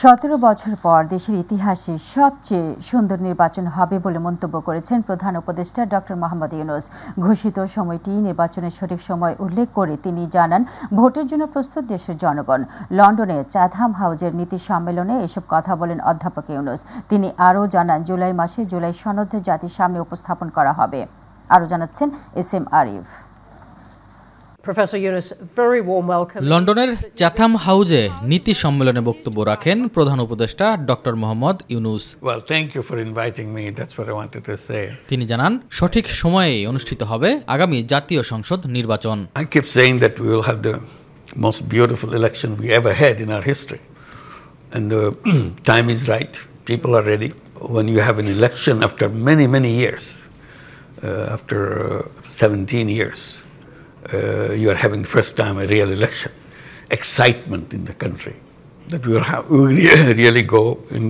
17 বছর পর দেশের ইতিহাসে সবচেয়ে সুন্দর নির্বাচন হবে বলে মন্তব্য করেছেন প্রধান উপদেষ্টা ডক্টর মোহাম্মদ ইউনূস। ঘোষিত সময়টি নির্বাচনের সঠিক সময় উল্লেখ করে তিনি জানান, ভোটের জন্য প্রস্তুত দেশের জনগণ। লন্ডনে চাথাম হাউজের নীতি সম্মেলনে এসব কথা বলেন অধ্যাপক ইউনূস। তিনি আরও জানান, জুলাই মাসে জুলাই সনদ জাতির সামনে উপস্থাপন করা হবে। আরও জানাচ্ছেন এস.এম. আরিফ। লন্ডনের চ্যাথাম হাউজে নীতি সম্মেলনে বক্তব্য রাখেন প্রধান উপদেষ্টা ডক্টর মোহাম্মদ ইউনূস। তিনি জানান, সঠিক সময়ে অনুষ্ঠিত হবে আগামী জাতীয় সংসদ নির্বাচন। I keep saying that we will have the most beautiful election we ever had in our history, and the time is right. People are ready. When you have an election after many years, after 17 years. You are having first time a real election, excitement in the country that we will really go and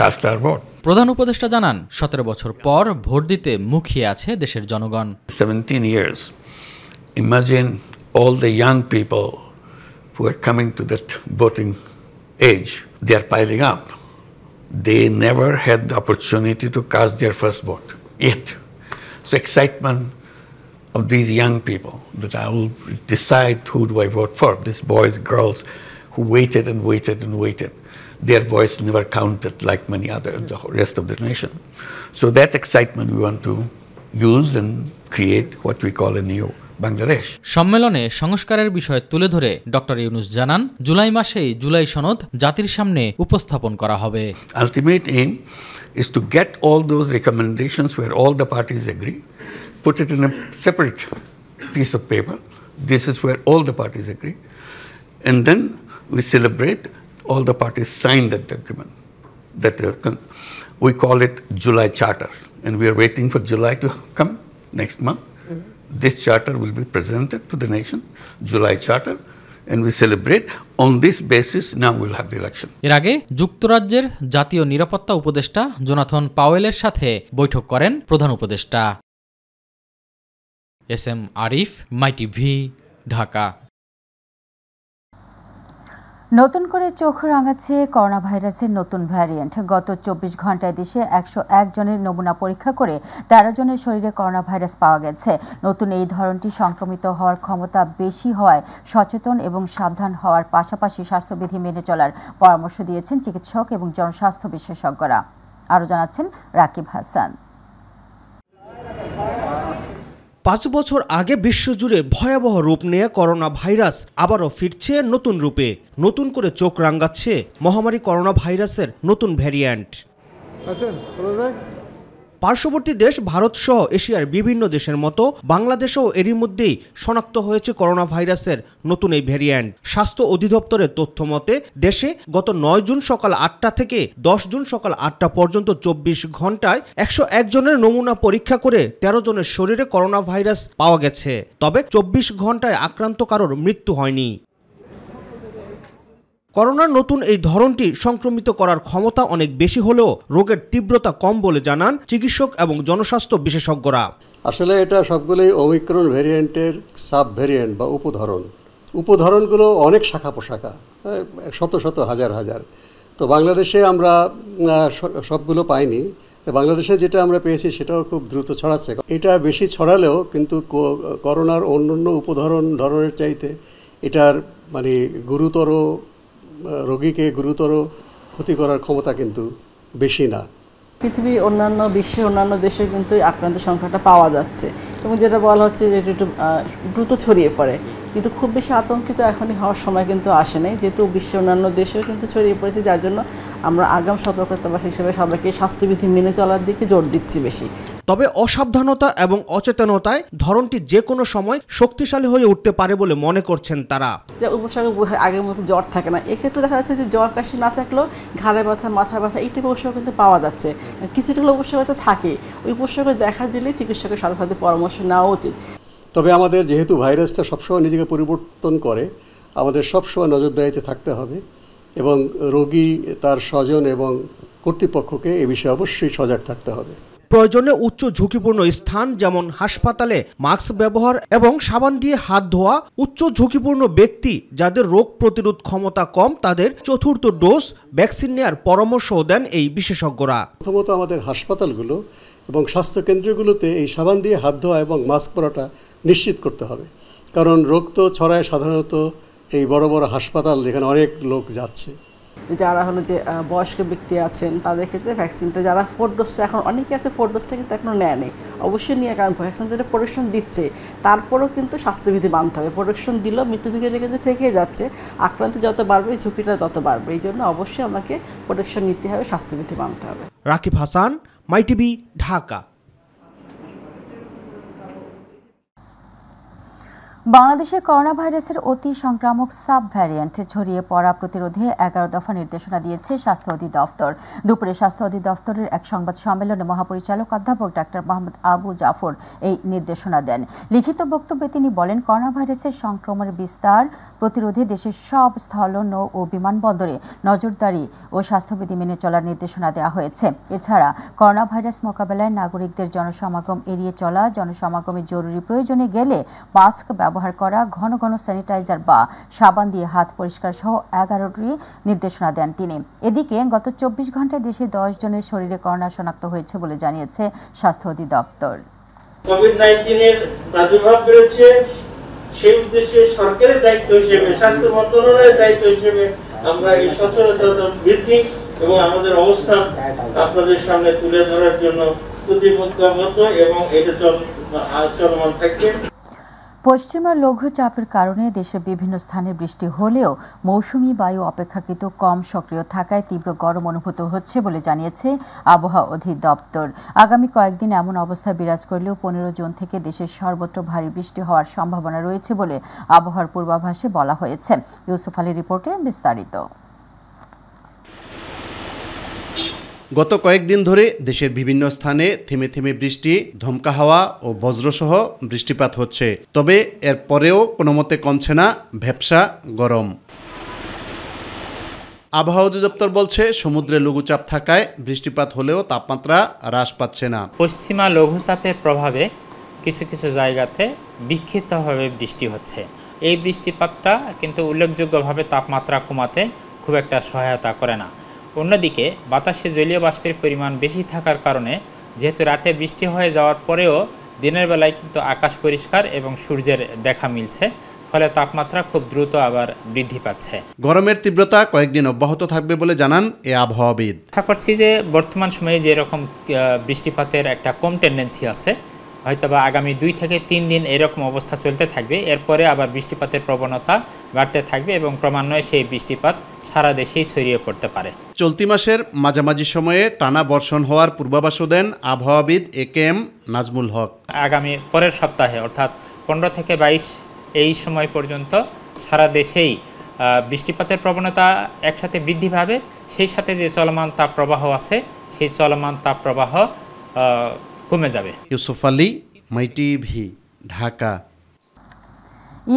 cast our vote. প্রধান উপদেষ্টা জানান, 17 বছর পর vote দিতে মুখিয়ে আছে দেশের জনগণ। 17 years. Imagine all the young people who are coming to that voting age. They are piling up. They never had the opportunity to cast their first vote yet. So excitement of these young people that I will decide who do I vote for. These boys, girls who waited and waited and waited. Their voice never counted like many other, the rest of the nation. So that excitement we want to use and create what we call a new Bangladesh. সম্মেলনে সংস্কারের বিষয় তুলে ধরে doctor Yunus জানান, জুলাই মাসেই জুলাই সনদ জাতির সামনে উপস্থাপন করা হবে। Ultimate aim is to get all those recommendations where all the parties agree, put it in a separate piece of paper. This is where all the parties agree. And then we celebrate all the parties signed that agreement. We call it July Charter. And we are waiting for July to come next month. This charter will be presented to the nation, July Charter. And we celebrate. On this basis, now we'll have the election. এর আগে যুক্তরাজ্যের জাতীয় নিরাপত্তা উপদেষ্টা Jonathan পাওয়েলের সাথে বৈঠক করেন প্রধান উপদেষ্টা। এস.এম. আরিফ, মাই টিভি, ঢাকা। নতুন করে চোখ রাঙাচ্ছে করোনা ভাইরাসের নতুন ভ্যারিয়েন্ট। গত 24 ঘন্টায় দেশে 101 জনের নমুনা পরীক্ষা করে 13 জনের শরীরে করোনা ভাইরাস পাওয়া গেছে। নতুন এই ধরনটি সংক্রমিত হওয়ার ক্ষমতা বেশি হওয়ায় সচেতন এবং সাবধান হওয়ার পাশাপাশি স্বাস্থ্যবিধি মেনে চলার পরামর্শ দিয়েছেন চিকিৎসক এবং জনস্বাস্থ্য বিশেষজ্ঞরা। আরও জানাচ্ছেন রাকিব হাসান। 5 বছর আগে বিশ্বজুড়ে ভয়াবহ রূপ নিয়ে করোনা ভাইরাস আবারও ফিরছে নতুন রূপে। নতুন করে চোখ রাঙাচ্ছে মহামারী করোনা ভাইরাসের নতুন ভ্যারিয়েন্ট। পার্শ্ববর্তী দেশ ভারত সহ এশিয়ার বিভিন্ন দেশের মতো বাংলাদেশেও এরই মধ্যেই শনাক্ত হয়েছে করোনা ভাইরাসের নতুন এই ভ্যারিয়েন্ট। স্বাস্থ্য অধিদপ্তরের তথ্য মতে দেশে গত 9 জুন সকাল 8টা থেকে 10 জুন সকাল 8টা পর্যন্ত 24 ঘন্টায় 101 জনের নমুনা পরীক্ষা করে 13 জনের শরীরে করোনা ভাইরাস পাওয়া গেছে। তবে 24 ঘন্টায় আক্রান্ত কারোর মৃত্যু হয়নি। করোনার নতুন এই ধরনটি সংক্রমিত করার ক্ষমতা অনেক বেশি হলেও রোগের তীব্রতা কম বলে জানান চিকিৎসক এবং জনস্বাস্থ্য বিশেষজ্ঞরা। আসলে এটা সবগুলোই ওমিক্রন ভ্যারিয়েন্টের সাব ভ্যারিয়েন্ট বা উপধরনগুলো অনেক শাখা পোশাখা, শত শত হাজার। তো বাংলাদেশে আমরা সবগুলো পাইনি। বাংলাদেশে যেটা আমরা পেয়েছি সেটাও খুব দ্রুত ছড়াচ্ছে। এটা বেশি ছড়ালেও কিন্তু করোনার অন্যান্য ধরনের চাইতে এটার মানে রোগীকে গুরুতর ক্ষতি করার ক্ষমতা কিন্তু বেশি না। পৃথিবীর বিশ্বের অন্যান্য দেশে কিন্তু আক্রান্তের সংখ্যাটা পাওয়া যাচ্ছে এবং যেটা বলা হচ্ছে যে এটা একটু দ্রুত ছড়িয়ে পড়ে, কিন্তু খুব বেশি আতঙ্কিত এখনই হওয়ার সময় কিন্তু আসে নাই, যেহেতু বিশ্বের অন্যান্য দেশেও কিন্তু ছড়িয়ে পড়েছে। যার জন্য আমরা আগাম সতর্কতা হিসেবে সবাইকে স্বাস্থ্যবিধি মেনে চলার দিকে জোর দিচ্ছি বেশি। তবে অসাবধানতা এবং অচেতনতায় ধরনটি যে কোনো সময় শক্তিশালী হয়ে উঠতে পারে বলে মনে করছেন তারা। যে উপসর্গ আগের মতো জ্বর থাকে না, এক্ষেত্রে দেখা যাচ্ছে যে জ্বর কাশি না থাকলেও ঘাড়ে ব্যথা, মাথা ব্যথা এই টাইপের উপসর্গ কিন্তু পাওয়া যাচ্ছে। কিছুটা উপসর্গ তো থাকে, ওই উপসর্গ দেখা দিলে চিকিৎসকের সাথে সাথে পরামর্শ নেওয়া উচিত। তবে আমাদের যেহেতু ভাইরাসটা সবসময় নিজেকে পরিবর্তন করে, আমাদের সবসময় নজরদারিতে থাকতে হবে এবং রোগী, তার স্বজন এবং কর্তৃপক্ষকে এ বিষয়ে অবশ্যই সজাগ থাকতে হবে। প্রয়োজনে উচ্চ ঝুঁকিপূর্ণ স্থান যেমন হাসপাতালে মাস্ক ব্যবহার এবং সাবান দিয়ে হাত ধোয়া, উচ্চ ঝুঁকিপূর্ণ ব্যক্তি যাদের রোগ প্রতিরোধ ক্ষমতা কম তাদের চতুর্থ ডোজ ভ্যাকসিন নেওয়ার পরামর্শও দেন এই বিশেষজ্ঞরা। প্রথমত আমাদের হাসপাতালগুলো এবং স্বাস্থ্যকেন্দ্রগুলোতে এই সাবান দিয়ে হাত ধোয়া এবং মাস্ক পরাটা নিশ্চিত করতে হবে, কারণ রোগ তো ছড়ায় সাধারণত এই বড় বড় হাসপাতাল যেখানে অনেক লোক যাচ্ছে। যারা হলো যে বয়স্ক ব্যক্তি আছেন তাদের ক্ষেত্রে ভ্যাকসিনটা, যারা 4 ডোজটা এখন অনেকে আছে 4 ডোজটা কিন্তু এখনও নেয়নি, অবশ্যই নিয়ে, কারণ ভ্যাকসিন যেটা প্রোটেকশন দিচ্ছে তারপরেও কিন্তু স্বাস্থ্যবিধি মানতে হবে। প্রোটেকশন দিলেও মৃত্যু ঝুঁকিটা কিন্তু থেকেই যাচ্ছে, আক্রান্ত যত বাড়বে ঝুঁকিটা তত বাড়বে। এই জন্য অবশ্যই আমাকে প্রোটেকশন নিতে হবে, স্বাস্থ্যবিধি মানতে হবে। রাকিব হাসান, মাই টিভি, ঢাকা। বাংলাদেশে করোনা ভাইরাসের অতি সংক্রামক সাব ভ্যারিয়েন্ট ছড়িয়ে পড়া প্রতিরোধে 11 দফা নির্দেশনা দিয়েছে স্বাস্থ্য অধিদপ্তর। দুপুরে স্বাস্থ্য অধিদপ্তরের এক সংবাদ সম্মেলনে মহাপরিচালক অধ্যাপক ডাক্তার মোহাম্মদ আবু জাফর এই নির্দেশনা দেন। লিখিত বক্তব্যে তিনি বলেন, করোনা ভাইরাসের সংক্রমণের বিস্তার প্রতিরোধে দেশের সব স্থল, নৌ ও বিমানবন্দরে নজরদারি ও স্বাস্থ্যবিধি মেনে চলার নির্দেশনা দেওয়া হয়েছে। এছাড়া করোনা ভাইরাস মোকাবেলায় নাগরিকদের জনসমাগম এড়িয়ে চলা, জনসমাগমে জরুরি প্রয়োজনে গেলে মাস্ক ব্যবহার করা, ঘন ঘন স্যানিটাইজার বা সাবান দিয়ে হাত পরিষ্কার সহ 11টি নির্দেশনা দেন তিনি। এদিকে গত 24 ঘন্টায় দেশে 10 জনের শরীরে করোনা শনাক্ত হয়েছে বলে জানিয়েছে স্বাস্থ্য অধিদপ্তর। কোভিড-19 প্রাদুর্ভাব বেড়েছে, সেই উদ্দেশ্যে সরকারের দায়িত্ব হিসেবে, স্বাস্থ্য মন্ত্রণালয়ের দায়িত্ব হিসেবে আমরা এই সচেতনতা বৃদ্ধি এবং আমাদের অবস্থান আপনাদের সামনে তুলে ধরার জন্য প্রতিবদ্ধ এবং এটা চলমান থাকবে। পশ্চিমা লঘুচাপের কারণে দেশের বিভিন্ন স্থানে বৃষ্টি হলেও মৌসুমি বায়ু অপেক্ষাকৃত কম সক্রিয় থাকায় তীব্র গরম অনুভূত হচ্ছে বলে জানিয়েছে আবহাওয়া অধিদপ্তর। আগামী কয়েকদিন এমন অবস্থা বিরাজ করলেও 15 জুন থেকে দেশের সর্বত্র ভারী বৃষ্টি হওয়ার সম্ভাবনা রয়েছে বলে আবহাওয়ার পূর্বাভাসে বলা হয়েছে। ইউসুফ আলীর রিপোর্টে বিস্তারিত। গত কয়েকদিন ধরে দেশের বিভিন্ন স্থানে থেমে থেমে বৃষ্টি, ধমকা হাওয়া ও বজ্রসহ বৃষ্টিপাত হচ্ছে। তবে এর পরেও কোনো মতে কমছে না ভ্যাপসা গরম। আবহাওয়া অধিদপ্তর বলছে, সমুদ্রে লঘুচাপ থাকায় বৃষ্টিপাত হলেও তাপমাত্রা হ্রাস পাচ্ছে না। পশ্চিমা লঘুচাপের প্রভাবে কিছু কিছু জায়গাতে বিক্ষিপ্তভাবে বৃষ্টি হচ্ছে। এই বৃষ্টিপাতটা কিন্তু উল্লেখযোগ্যভাবে তাপমাত্রা কমাতে খুব একটা সহায়তা করে না। অন্যদিকে বাতাসে জলীয় বাষ্পের পরিমাণ বেশি থাকার কারণে যেহেতু রাতে বৃষ্টি হয়ে যাওয়ার পরেও দিনের বেলায় কিন্তু আকাশ পরিষ্কার এবং সূর্যের দেখা মিলছে, ফলে তাপমাত্রা খুব দ্রুত আবার বৃদ্ধি পাচ্ছে। গরমের তীব্রতা কয়েকদিন অব্যাহত থাকবে বলে জানান এ আবহাওয়াবিদ। আশা করছি যে বর্তমান সময়ে যেরকম বৃষ্টিপাতের একটা কম টেন্ডেন্সি আছে, হয়তোবা আগামী 2 থেকে 3 দিন এরকম অবস্থা চলতে থাকবে। এরপরে আবার বৃষ্টিপাতের প্রবণতা বাড়তে থাকবে এবং ক্রমান্বয়ে সেই বৃষ্টিপাত সারা দেশেই ছড়িয়ে পড়তে পারে। চলতি মাসের মাঝামাঝি সময়ে টানা বর্ষণ হওয়ার পূর্বাভাসও দেন আবহাওয়াবিদ AKM নাজমুল হক। আগামী পরের সপ্তাহে অর্থাৎ 15 থেকে 22 এই সময় পর্যন্ত সারা দেশেই বৃষ্টিপাতের প্রবণতা একসাথে বৃদ্ধি পাবে। সেই সাথে যে চলমান তাপপ্রবাহ আছে, সেই চলমান তাপপ্রবাহ কমে যাবে। ইউসুফ আলী, মাই টিভি, ঢাকা।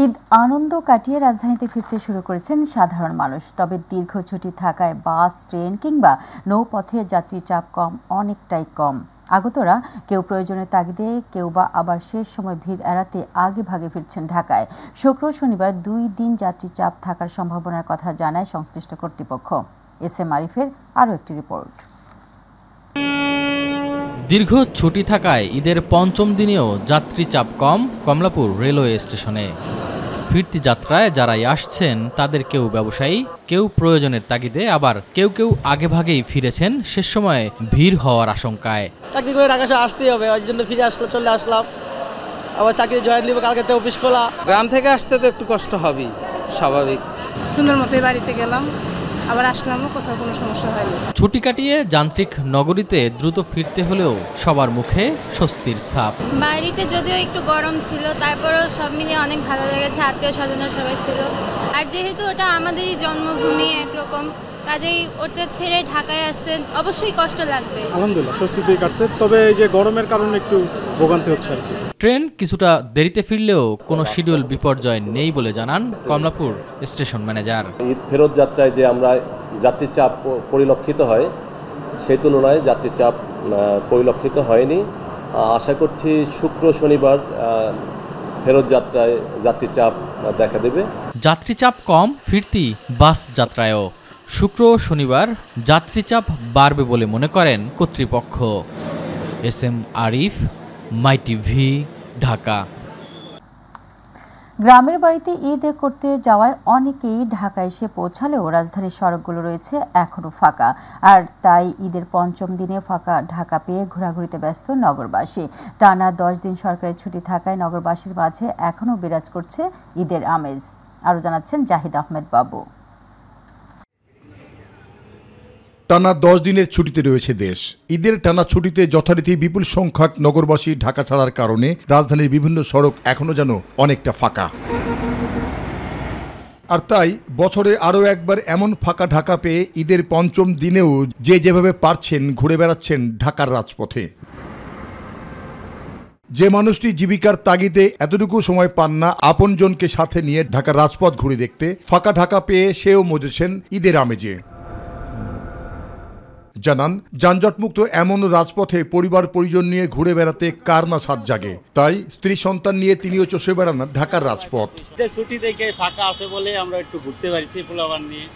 ঈদ আনন্দ কাটিয়ে রাজধানীতে ফিরতে শুরু করেছেন সাধারণ মানুষ। তবে দীর্ঘ ছুটি থাকায় বাস, ট্রেন কিংবা নৌপথে যাত্রী চাপ অনেকটাই কম। আগতরা কেউ প্রয়োজনের তাগিদে, কেউ বা আবার শেষ সময় ভিড় এড়াতে আগে ভাগে ফিরছেন ঢাকায়। শুক্র শনিবার 2 দিন যাত্রী চাপ থাকার সম্ভাবনার কথা জানায় সংশ্লিষ্ট কর্তৃপক্ষ। SM আরিফের আরও একটি রিপোর্ট। দীর্ঘ ছুটি থাকায় ঈদের 5ম দিনেও যাত্রী চাপ কম কমলাপুর রেলওয়ে স্টেশনে। ফিরতি যাত্রায় যারাই আসছেন তাদের কেউ ব্যবসায়ী, কেউ প্রয়োজনের তাগিদে, আবার কেউ কেউ আগেভাগেই ফিরেছেন শেষ সময়ে ভিড় হওয়ার আশঙ্কায়। চাকরি করে ঢাকা আসতেই হবে, ওই জন্য ফিরে চলে আসলাম। আবার চাকরি জয়েন দিব, কালকে তো অফিস খোলা। গ্রাম থেকে আসতে তো একটু কষ্ট হবেই, স্বাভাবিক। সুন্দর মতোই বাড়িতে গেলাম, আবার আসলামও, কোথাও কোনো সমস্যা হয়নি। ছুটি কাটিয়ে যান্ত্রিক নগরীতে দ্রুত ফিরতে হলেও সবার মুখে স্বস্তির ছাপ। বাড়িতে যদিও একটু গরম ছিল, তারপরেও সব মিলিয়ে অনেক ভালো লেগেছে। আত্মীয় স্বজনের সবাই ছিল, আর যেহেতু ওটা আমাদেরই জন্মভূমি একরকম, কাজেই ওটা ছেড়ে ঢাকায় আসতে অবশ্যই কষ্ট লাগবে। আলহামদুলিল্লাহ স্বস্তিতেই কাটছে, তবে এই যে গরমের কারণে একটু ভোগান্তি হচ্ছে আর কি। ট্রেন কিছুটা দেরিতে ফিরলেও কোনো শিডিউল বিপর্যয় নেই বলে জানান কমলাপুর স্টেশন ম্যানেজার। ঈদ ফেরত যাত্রায় যে আমরা যাত্রীর চাপ পরিলক্ষিত হয়, সেই তুলনায় যাত্রীর চাপ পরিলক্ষিত হয়নি। আশা করছি শুক্র শনিবার ফেরত যাত্রায় যাত্রী চাপ দেখা দেবে। যাত্রী চাপ কম ফিরতি বাস যাত্রায়ও শুক্র ও শনিবার যাত্রী চাপ বাড়বে বলে মনে করেন কর্তৃপক্ষ। SM আরিফ, মাই টিভি, ঢাকা। গ্রামের বাড়িতে ঈদ করতে যাওয়ায় অনেকেই ঢাকা এসে পৌঁছালেও রাজধানীর সড়কগুলো রয়েছে এখনও ফাঁকা, আর তাই ঈদের পঞ্চম দিনে ফাঁকা ঢাকা পেয়ে ঘোরাঘুরিতে ব্যস্ত নগরবাসী। টানা 10 দিন সরকারি ছুটি থাকায় নগরবাসীর মাঝে এখনও বিরাজ করছে ঈদের আমেজ। আরও জানাচ্ছেন জাহিদ আহমেদ বাবু। টানা 10 দিনের ছুটিতে রয়েছে দেশ। ঈদের টানা ছুটিতে যথারীতি বিপুল সংখ্যক নগরবাসী ঢাকা ছাড়ার কারণে রাজধানীর বিভিন্ন সড়ক এখনো যেন অনেকটা ফাঁকা। আর তাই বছরে আরও একবার এমন ফাঁকা ঢাকা পেয়ে ঈদের পঞ্চম দিনেও যে যেভাবে পারছেন ঘুরে বেড়াচ্ছেন ঢাকার রাজপথে। যে মানুষটি জীবিকার তাগিদে এতটুকু সময় পান না আপনজনকে সাথে নিয়ে ঢাকার রাজপথ ঘুরে দেখতে, ফাঁকা ঢাকা পেয়ে সেও মজেছেন ঈদের আমেজে। জানান, যানজটমুক্ত এমন রাজপথে পরিবার পরিজন নিয়ে ঘুরে বেড়াতে কার না সাত জাগে। তাই স্ত্রী সন্তান নিয়ে তিনিও চষে বেড়ান ঢাকার রাজপথ। ছুটি দেখে ফাঁকা আছে বলে আমরা একটু ঘুরতে পারছি পোলাবান নিয়ে,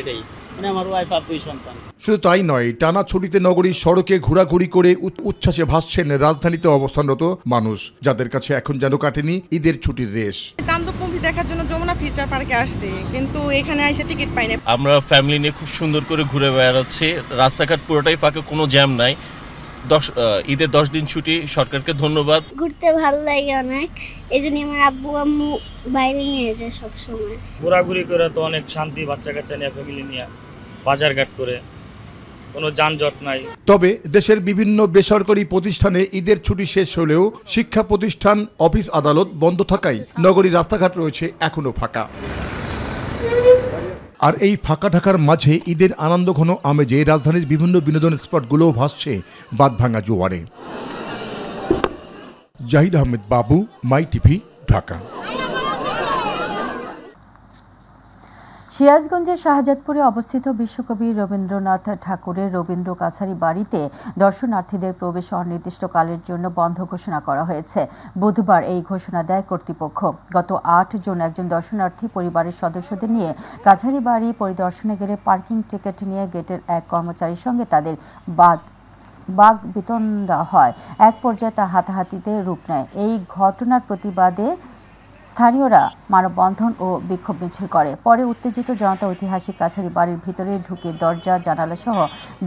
এটাই। মানে আমার ওয়াইফ আর 2 সন্তান। শুধু তাই নয়, টানা ছুটিতে নগরীর সড়কে ঘোরাঘুরি করে উচ্ছ্বাসে ভাসছেন রাজধানীতে অবস্থানরত মানুষ, যাদের কাছে এখন যেন কাটেনি ঈদের ছুটির রেশ। তাণ্ডব মুভি দেখার জন্য যমুনা ফিউচার পার্কে আসছি, কিন্তু এখানে এসে টিকিট পাই না। আমরা ফ্যামিলি নিয়ে খুব সুন্দর করে ঘুরে বেড়াচ্ছি, রাস্তাঘাট পুরোটাই ফাঁকা, কোনো জ্যাম নাই। ঈদের 10 দিন ছুটি, সরকারকে ধন্যবাদ। ঘুরতে ভালো লাগে অনেক, এই জন্য আমার আব্বু আম্মু বাইরে নিয়ে যায় সবসময়। ঘোরাঘুরি করে তো অনেক শান্তি, বাচ্চা কাচ্চা নিয়ে ফ্যামিলি নিয়ে বাজারঘাট করে, কোনো যানজট নাই। তবে দেশের বিভিন্ন বেসরকারি প্রতিষ্ঠানে ঈদের ছুটি শেষ হলেও শিক্ষা প্রতিষ্ঠান, অফিস আদালত বন্ধ থাকায় নগরীর রাস্তাঘাট রয়েছে এখনো ফাঁকা। আর এই ফাঁকা ঢাকার মাঝে ঈদের আনন্দঘন আমেজে রাজধানীর বিভিন্ন বিনোদন স্পটগুলোও ভাসছে বাঁধভাঙা জোয়ারে। জাহিদ আহমেদ বাবু, মাই টিভি, ঢাকা। সিরাজগঞ্জের শাহজাদপুরে অবস্থিত বিশ্বকবি রবীন্দ্রনাথ ঠাকুরের রবীন্দ্র কাছারি বাড়িতে দর্শনার্থীদের প্রবেশ অনির্দিষ্টকালের জন্য বন্ধ ঘোষণা করা হয়েছে। বুধবার এই ঘোষণা দেয় কর্তৃপক্ষ। গত 8 জুন একজন দর্শনার্থী পরিবারের সদস্যদের নিয়ে কাছারি বাড়ি পরিদর্শনে গেলে পার্কিং টিকিট নিয়ে গেটের এক কর্মচারীর সঙ্গে তাদের বাগ বিতণ্ডা হয়। এক পর্যায়ে তা হাতাহাতিতে রূপ নেয়। এই ঘটনার প্রতিবাদে স্থানীয়রা মানববন্ধন ও বিক্ষোভ মিছিল করে। পরে উত্তেজিত জনতা ঐতিহাসিক কাছারি বাড়ির ভিতরে ঢুকে দরজা জানালা সহ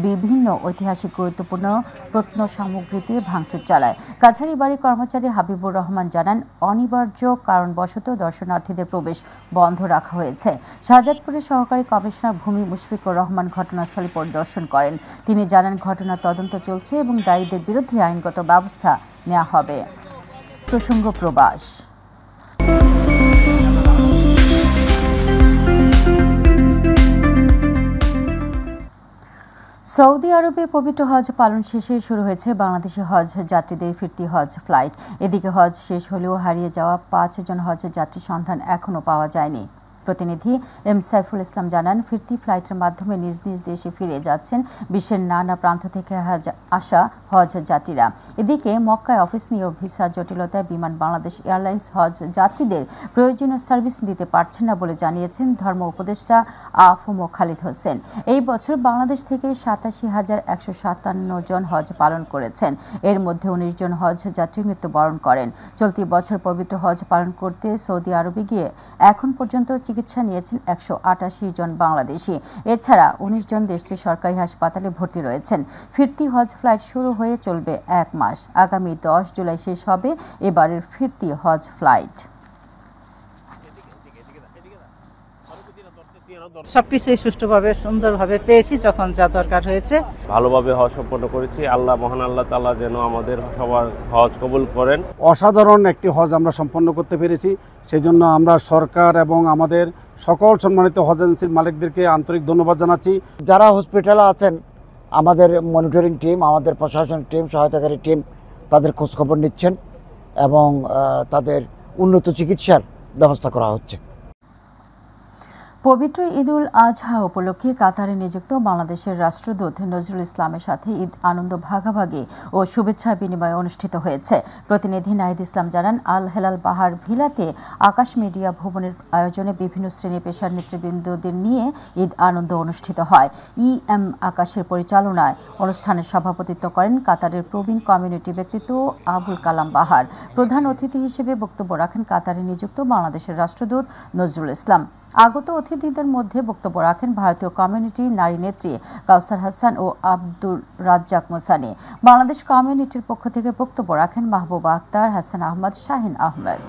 বিভিন্ন ঐতিহাসিক গুরুত্বপূর্ণ প্রত্ন সামগ্রী দিয়ে ভাঙচুর চালায়। কাছারি বাড়ির কর্মচারী হাবিবুর রহমান জানান, অনিবার্য কারণবশত দর্শনার্থীদের প্রবেশ বন্ধ রাখা হয়েছে। শাহজাদপুরের সহকারী কমিশনার ভূমি মুশফিকুর রহমান ঘটনাস্থলে পরিদর্শন করেন। তিনি জানান, ঘটনার তদন্ত চলছে এবং দায়ীদের বিরুদ্ধে আইনগত ব্যবস্থা নেওয়া হবে। প্রসঙ্গ প্রবাস। সৌদি আরবে পবিত্র হজ পালন শেষে শুরু হয়েছে বাংলাদেশি হজ যাত্রীদের ফিরতি হজ ফ্লাইট। এদিকে হজ শেষ হলেও হারিয়ে যাওয়া 5 জন হজ যাত্রীর সন্ধান এখনও পাওয়া যায়নি। প্রতিনিধি এম সাইফুল ইসলাম জানান, ফিরতি ফ্লাইটের মাধ্যমে নিজ নিজ দেশে ফিরে যাচ্ছেন বিশ্বের নানা প্রান্ত থেকে আসা হজ যাত্রীরা। এদিকে মক্কায় অফিস নিয়ে ভিসা জটিলতায় বিমান বাংলাদেশ এয়ারলাইন্স হজ যাত্রীদের প্রয়োজনীয় সার্ভিস দিতে পারছে না বলে জানিয়েছেন ধর্ম উপদেষ্টা আফম খালিদ হোসেন। এই বছর বাংলাদেশ থেকে 87,157 জন হজ পালন করেছেন। এর মধ্যে 19 জন হজ যাত্রী মৃত্যুবরণ করেন। চলতি বছর পবিত্র হজ পালন করতে সৌদি আরবে গিয়ে এখন পর্যন্ত চিকিৎসা নিয়েছেন 188 জন বাংলাদেশি। এছাড়া 19 জন দেশটির সরকারি হাসপাতালে ভর্তি রয়েছেন। ফিরতি হজ ফ্লাইট শুরু হয়ে চলবে 1 মাস। আগামী 10 জুলাই শেষ হবে এবারের ফিরতি হজ ফ্লাইট। সবকিছুই সুষ্ঠুভাবে সুন্দরভাবে পেয়েছি যখন যা দরকার হয়েছে। ভালোভাবে হজ সম্পন্ন করেছি। আল্লাহ মহান আল্লাহ তাআলা যেন আমাদের সবার হজ কবুল করেন। অসাধারণ একটি হজ আমরা সম্পন্ন করতে পেরেছি। সেই জন্য আমরা সরকার এবং আমাদের সকল সম্মানিত হজ এজেন্সির মালিকদেরকে আন্তরিক ধন্যবাদ জানাচ্ছি। যারা হসপিটালে আছেন, আমাদের মনিটরিং টিম, আমাদের প্রশাসনিক টিম, সহায়তাকারী টিম তাদের খোঁজখবর নিচ্ছেন এবং তাদের উন্নত চিকিৎসার ব্যবস্থা করা হচ্ছে। পবিত্র ঈদুল আজহা উপলক্ষে কাতারে নিযুক্ত বাংলাদেশের রাষ্ট্রদূত নজরুল ইসলামের সাথে ঈদ আনন্দ ভাগাভাগি ও শুভেচ্ছা বিনিময় অনুষ্ঠিত হয়েছে। প্রতিনিধি নাহিদ ইসলাম জানান, আল হেলাল বাহার ভিলাতে আকাশ মিডিয়া ভবনের আয়োজনে বিভিন্ন শ্রেণী পেশার নেতৃবৃন্দদের নিয়ে ঈদ আনন্দ অনুষ্ঠিত হয়। এম আকাশের পরিচালনায় অনুষ্ঠানের সভাপতিত্ব করেন কাতারের প্রবীণ কমিউনিটি ব্যক্তিত্ব আবুল কালাম বাহার। প্রধান অতিথি হিসেবে বক্তব্য রাখেন কাতারে নিযুক্ত বাংলাদেশের রাষ্ট্রদূত নজরুল ইসলাম। আগত অতিথিদের মধ্যে বক্তব্য রাখেন ভারতীয় কমিউনিটি নারী নেত্রী কাউসার হাসান ও আব্দুর রাজ্জাক মোসানি। বাংলাদেশ কমিউনিটির পক্ষ থেকে বক্তব্য রাখেন মাহবুবা আক্তার, হাসান আহমদ, শাহিন আহমেদ।